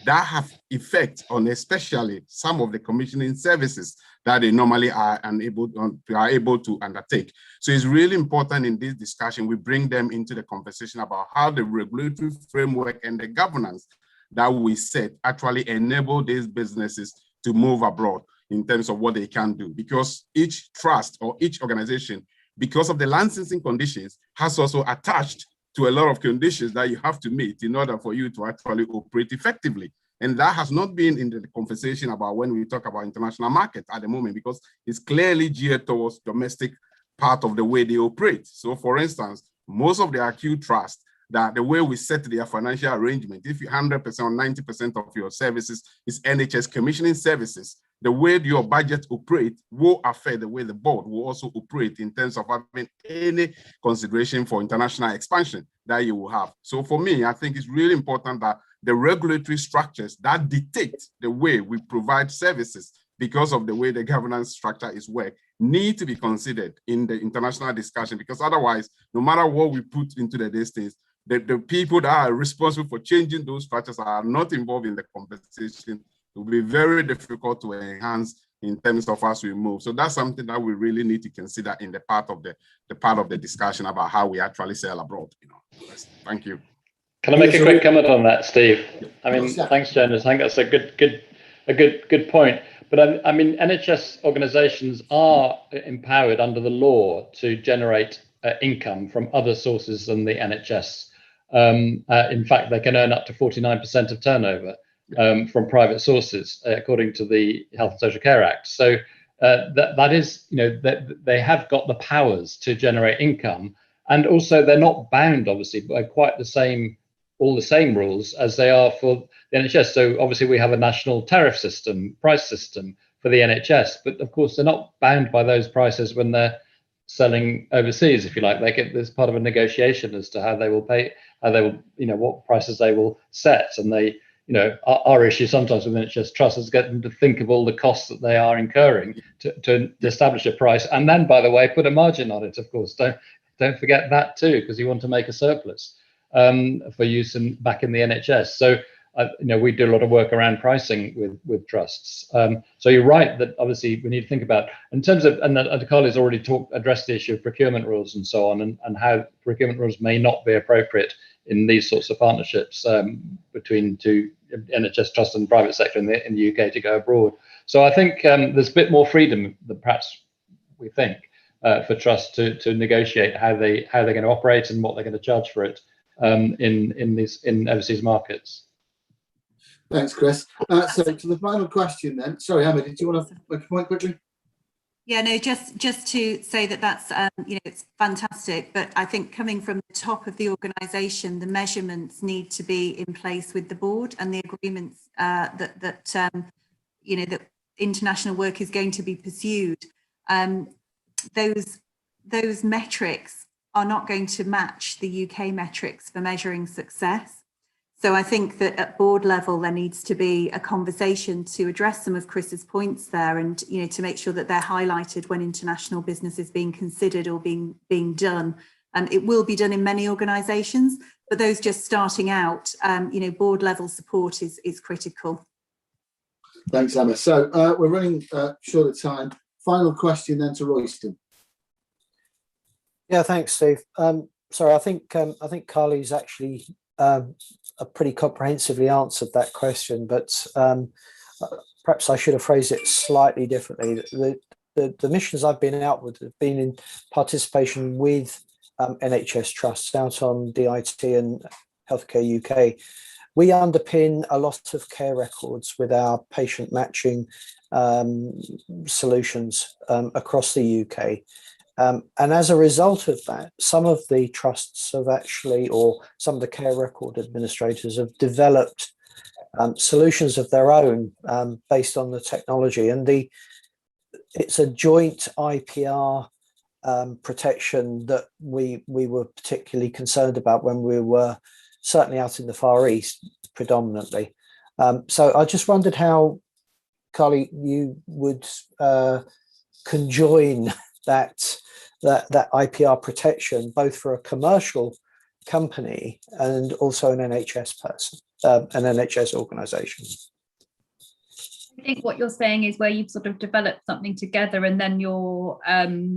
That have effect on especially some of the commissioning services that they normally are able to undertake. So it's really important in this discussion, we bring them into the conversation about how the regulatory framework and the governance that we set actually enable these businesses to move abroad in terms of what they can do. Because each trust or each organization, because of the licensing conditions, has also attached to a lot of conditions that you have to meet in order for you to actually operate effectively. And that has not been in the conversation about when we talk about international markets at the moment, because it's clearly geared towards domestic part of the way they operate. So for instance, most of the acute trusts, that the way we set their financial arrangement, if you 100% or 90% of your services is NHS commissioning services, the way your budget operates will affect the way the board will also operate in terms of having any consideration for international expansion that you will have. So for me, I think it's really important that the regulatory structures that dictate the way we provide services because of the way the governance structure is worked need to be considered in the international discussion, because otherwise, no matter what we put into the distance, the people that are responsible for changing those structures are not involved in the conversation. It will be very difficult to enhance in terms of as we move. So that's something that we really need to consider in the part of the discussion about how we actually sell abroad. Thank you. Can I make a quick comment on that, Steve? I mean, thanks, Jonas. I think that's a good point. But I mean, NHS organisations are empowered under the law to generate income from other sources than the NHS. In fact, they can earn up to 49% of turnover from private sources, according to the Health and Social Care Act. So that is, they have got the powers to generate income, and also they're not bound, obviously, by quite the same all the same rules as they are for the NHS. So obviously we have a national tariff system, price system for the NHS, but of course they're not bound by those prices when they're selling overseas, if you like. They get this part of a negotiation as to how they will pay, how they will, what prices they will set. And they, our issue sometimes with NHS Trust is get them to think of all the costs that they are incurring to establish a price, and then, by the way, put a margin on it. Of course, don't forget that too, because you want to make a surplus for use back in the NHS. So we do a lot of work around pricing with trusts. So you're right that obviously we need to think about in terms of, and Carly's already addressed the issue of procurement rules and so on, and how procurement rules may not be appropriate in these sorts of partnerships between two NHS trusts and private sector in the UK to go abroad. So I think there's a bit more freedom than perhaps we think for trusts to negotiate how they're going to operate and what they're going to charge for it in overseas markets. Thanks, Chris. So to the final question then. Sorry, Emma, did you want to make a point quickly? Yeah, no, just to say that's, it's fantastic, but I think coming from the top of the organisation, the measurements need to be in place with the board and the agreements that international work is going to be pursued. Those metrics are not going to match the UK metrics for measuring success. So I think that at board level, there needs to be a conversation to address some of Chris's points there, and to make sure that they're highlighted when international business is being considered or being done. And it will be done in many organisations, but those just starting out, board level support is critical. Thanks, Emma. So we're running short of time. Final question then to Royston. Yeah, thanks, Steve. Sorry, I think Carly's actually pretty comprehensively answered that question, but perhaps I should have phrased it slightly differently. The missions I've been out with have been in participation with NHS trusts out on DIT and Healthcare UK. We underpin a lot of care records with our patient matching solutions across the UK. And as a result of that, some of the trusts have actually, or some of the care record administrators have developed solutions of their own based on the technology. And it's a joint IPR protection that we were particularly concerned about when we were certainly out in the Far East predominantly. So I just wondered how, Carly, you would conjoin that IPR protection, both for a commercial company and also an NHS person, an NHS organisation. I think what you're saying is where you've sort of developed something together and then you're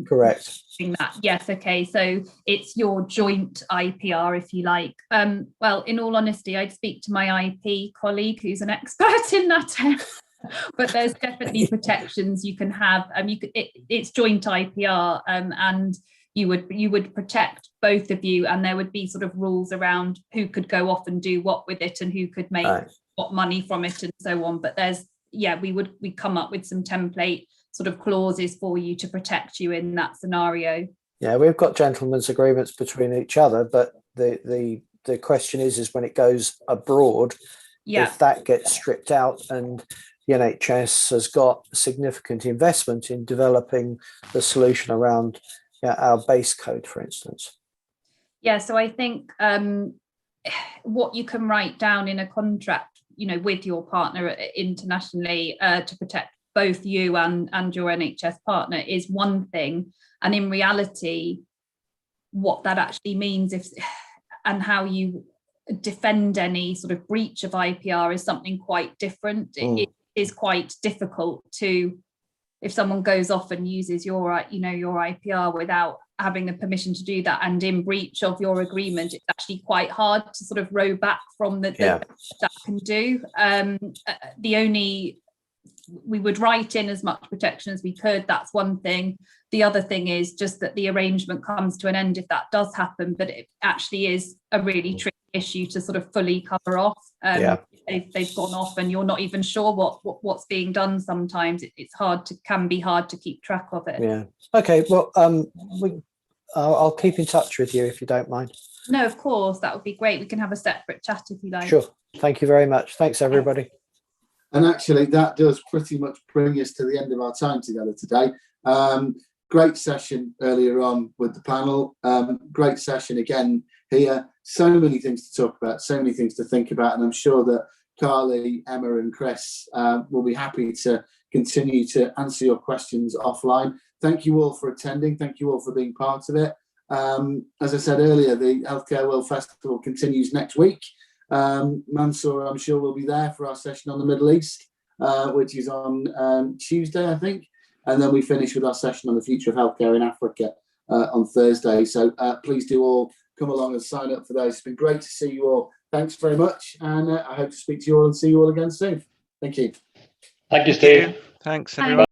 correct. That. Yes, okay. So it's your joint IPR, if you like. Well, in all honesty, I'd speak to my IP colleague who's an expert in that area. But there's definitely protections you can have. It's joint IPR, and you would protect both of you, and there would be sort of rules around who could go off and do what with it, and who could make what money from it, and so on. But we come up with some template sort of clauses for you to protect you in that scenario. Yeah, we've got gentlemen's agreements between each other, but the question is when it goes abroad, if that gets stripped out and the NHS has got significant investment in developing the solution around our base code, for instance. Yeah, so I think what you can write down in a contract, with your partner internationally to protect both you and your NHS partner is one thing. And in reality, what that actually means and how you defend any sort of breach of IPR is something quite different. It is quite difficult if someone goes off and uses your IPR without having the permission to do that and in breach of your agreement, it's actually quite hard to sort of row back from that can do. We would write in as much protection as we could. That's one thing. The other thing is just that the arrangement comes to an end if that does happen, but it actually is a really tricky issue to sort of fully cover off. They've gone off and you're not even sure what's being done. Sometimes can be hard to keep track of it. Yeah. Okay. Well, I'll keep in touch with you if you don't mind. No, of course, that would be great. We can have a separate chat if you like. Sure. Thank you very much. Thanks, everybody. And actually, that does pretty much bring us to the end of our time together today. Great session earlier on with the panel. Great session again here. So many things to talk about, so many things to think about. And I'm sure that Carly, Emma and Chris will be happy to continue to answer your questions offline. Thank you all for attending. Thank you all for being part of it. As I said earlier, the Healthcare World Festival continues next week. Mansour, I'm sure, will be there for our session on the Middle East, which is on Tuesday, I think. And then we finish with our session on the future of healthcare in Africa on Thursday. So please do all come along and sign up for those. It's been great to see you all. Thanks very much. And I hope to speak to you all and see you all again soon. Thank you. Thank you, Steve. Thanks, everyone.